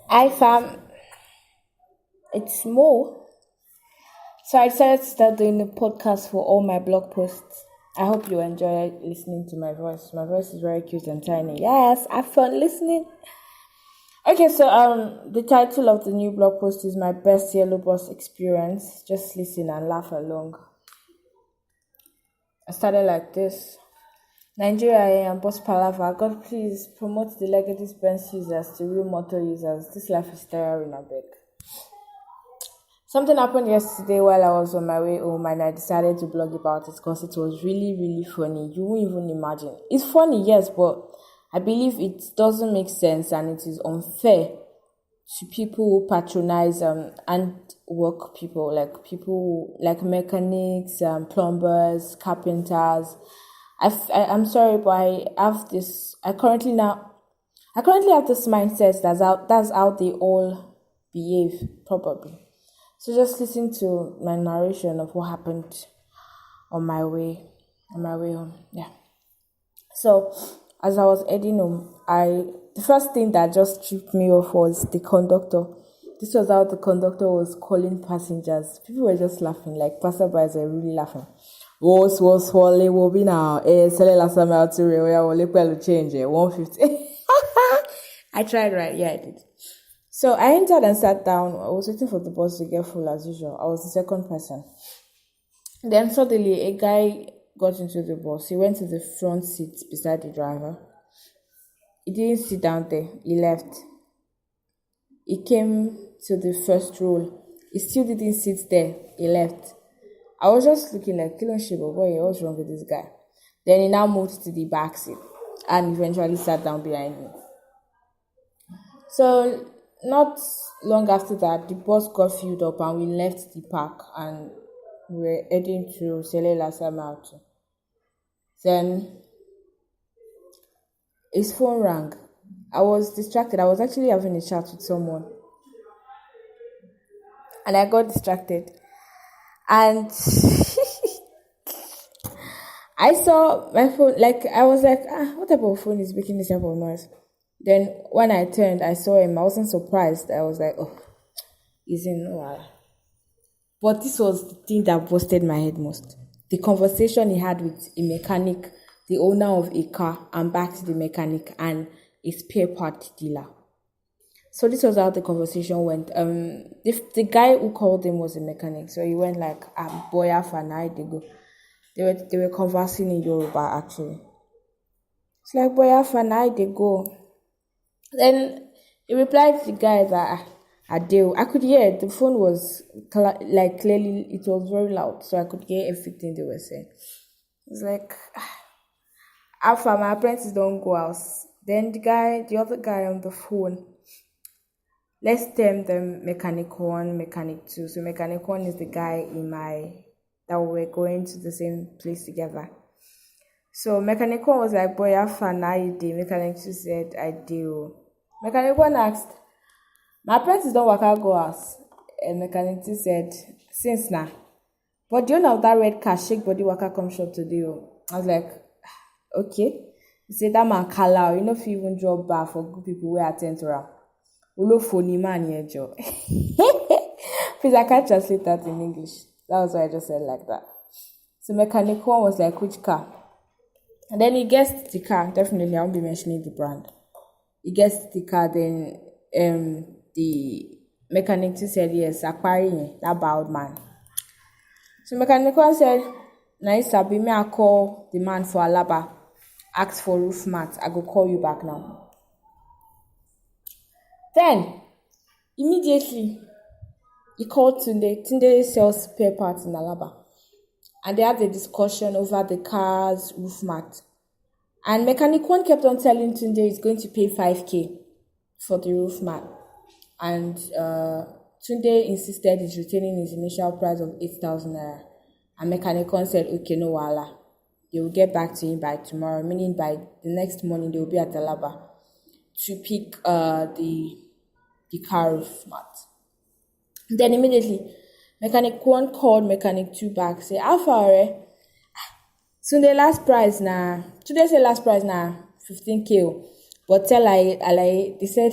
Hi fam, it's Mo. So I decided to start doing a podcast for all my blog posts. I hope you enjoy listening to my voice. My voice is very cute and tiny. Yes, have fun listening. Okay, so the title of the new blog post is my best yellow bus experience. Just listen and laugh along. I started like this. Nigeria and Boss Palava, God please promote the legacy Benz users to real motor users. This life is tiring, I beg. Something happened yesterday while I was on my way home and I decided to blog about it because it was really, really funny. You won't even imagine. It's funny, yes, but I believe it doesn't make sense and it is unfair to people who patronize and work people like mechanics, plumbers, carpenters. I'm sorry, but I currently have this mindset that's how they all behave, probably. So just listen to my narration of what happened on my way home. Yeah. So as I was heading home, the first thing that just tripped me off was the conductor. This was how the conductor was calling passengers. People were just laughing, like passerbys were really laughing. Was wale will be now. Sele last time out to will change 150. I tried, right? Yeah, I did. So I entered and sat down. I was waiting for the bus to get full as usual. I was the second person. Then suddenly a guy got into the bus. He went to the front seat beside the driver. He didn't sit down there. He left. He came to the first row. He still didn't sit there. He left. I was just looking like, Kilon Shiba, boy, what's wrong with this guy? Then he now moved to the back seat and eventually sat down behind me. So not long after that, the bus got filled up and we left the park and we were heading to Sele Lasama. Then his phone rang. I was distracted. I was actually having a chat with someone. And I got distracted. And I saw my phone, I was like, what type of phone is making this type of noise? Then when I turned, I saw him. I wasn't surprised. I was like, oh, he's in no. But this was the thing that busted my head most. The conversation he had with a mechanic, the owner of a car, and back to the mechanic and a spare part dealer. So this was how the conversation went. The guy who called him was a mechanic, so he went like, boya fanai they go. They were conversing in Yoruba actually. It's like boya fanai they go. Then he replied to the guy that Adele. I could hear the phone was clearly, it was very loud, so I could hear everything they were saying. It's like, Alpha, my apprentices don't go out. Then the other guy on the phone, let's term them mechanic 1, mechanic 2. So mechanic 1 is the guy that we were going to the same place together. So mechanic 1 was like, boy, Alpha, now you did. Mechanic 2 said, I do. Mechanic 1 asked, my apprentices don't work out go house. And mechanic 2 said, since now. But do you know that red car shake body worker come shop today? I was like, okay. He said that man call you know if you even drop bar for good people who attend to her. Ulo phony man here, Joe. Please, I can't translate that in English. That was why I just said like that. So mechanic 1 was like, which car? And then he guessed the car. Definitely, I won't be mentioning the brand. He guessed the car, then the mechanic 2 said, yes, acquiring that bald man. So mechanic 1 said, nice, Sabi, may I call the man for Alaba, ask for roof mat. I go call you back now. Then, immediately, he called Tunde. Tunde sells spare parts in Alaba. And they had a discussion over the car's roof mat. And mechanic 1 kept on telling Tunde he's going to pay 5k for the roof mat. And Tunde insisted he's retaining his initial price of 8,000 naira. And mechanic 1 said, okay, no wala. They will get back to him by tomorrow, meaning by the next morning they will be at Alaba to pick the car roof mat. Then immediately, mechanic 1 called mechanic 2 back, say, how far, So the last price now, today say last price now, 15k. But tell I they said,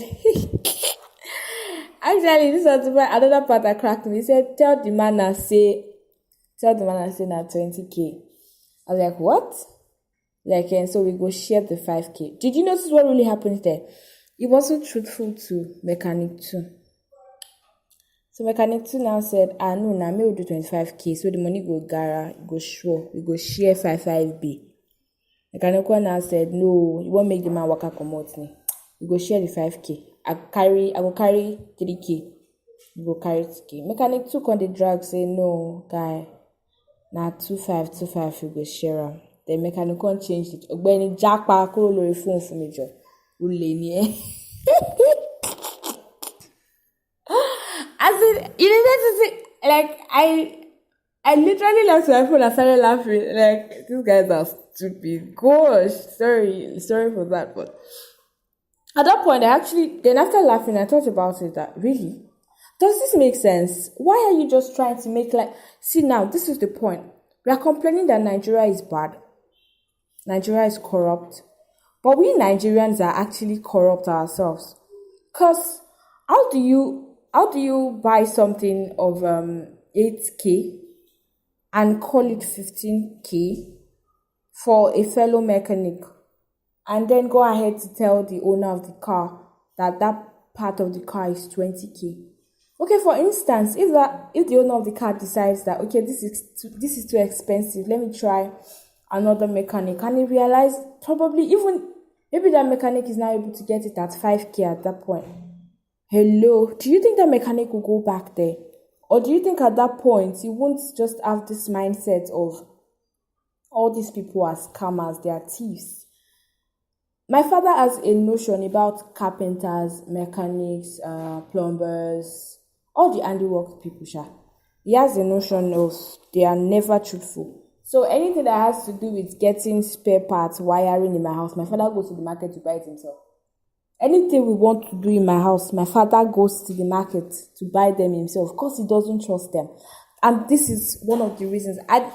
Actually, this was another part that cracked me. He said, tell the man I say na 20K. I was like, what? Like, and so we go share the 5K. Did you notice what really happened there? He wasn't truthful to mechanic 2. So mechanic 2 now said, no, now me will do 25K. So the money go gara, go sure, we go share 55B. Mechanic 1 now said, no, you won't make the man work come out me. We go share the 5K. I will carry 3K. We go carry 2K. Mechanic 2 on the drag say, no, guy, now 25 we go share am. The mechanic 1 changed it. Ogbeni japa kuro lori phone for me jo. Ule ni eh. As in, you know to say, like, I literally left my phone and started laughing. Like, these guys are stupid. Gosh, sorry for that. But at that point, then after laughing, I thought about it that, really? Does this make sense? Why are you just trying to make see now, this is the point. We are complaining that Nigeria is bad. Nigeria is corrupt. But we Nigerians are actually corrupt ourselves. Because how do you buy something of 8K and call it 15K for a fellow mechanic, and then go ahead to tell the owner of the car that part of the car is 20K? Okay, for instance, if the owner of the car decides that, okay, this is too expensive, let me try another mechanic, and he realized maybe that mechanic is now able to get it at 5K at that point. Hello, do you think that mechanic will go back there? Or do you think at that point he won't just have this mindset of all these people are scammers, they are thieves? My father has a notion about carpenters, mechanics, plumbers, all the handiwork people. He has a notion of they are never truthful. So anything that has to do with getting spare parts, wiring in my house, my father goes to the market to buy it himself. Anything we want to do in my house, my father goes to the market to buy them himself because he doesn't trust them. And this is one of the reasons. I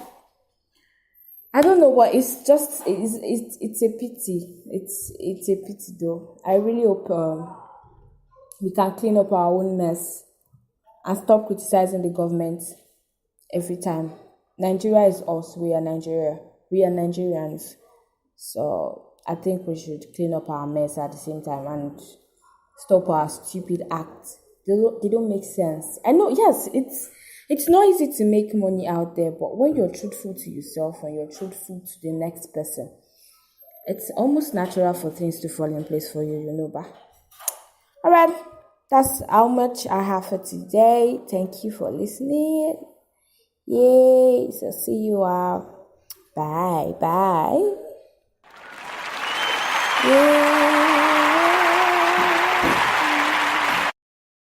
don't know what, it's just, it's a pity. It's a pity though. I really hope we can clean up our own mess and stop criticizing the government every time. Nigeria is us. We are Nigeria. We are Nigerians. So I think we should clean up our mess at the same time and stop our stupid acts. They don't make sense. I know, yes, it's not easy to make money out there, but when you're truthful to yourself and you're truthful to the next person, it's almost natural for things to fall in place for you, ba. Alright, that's how much I have for today. Thank you for listening. Yay, so see you out. Bye. Yay.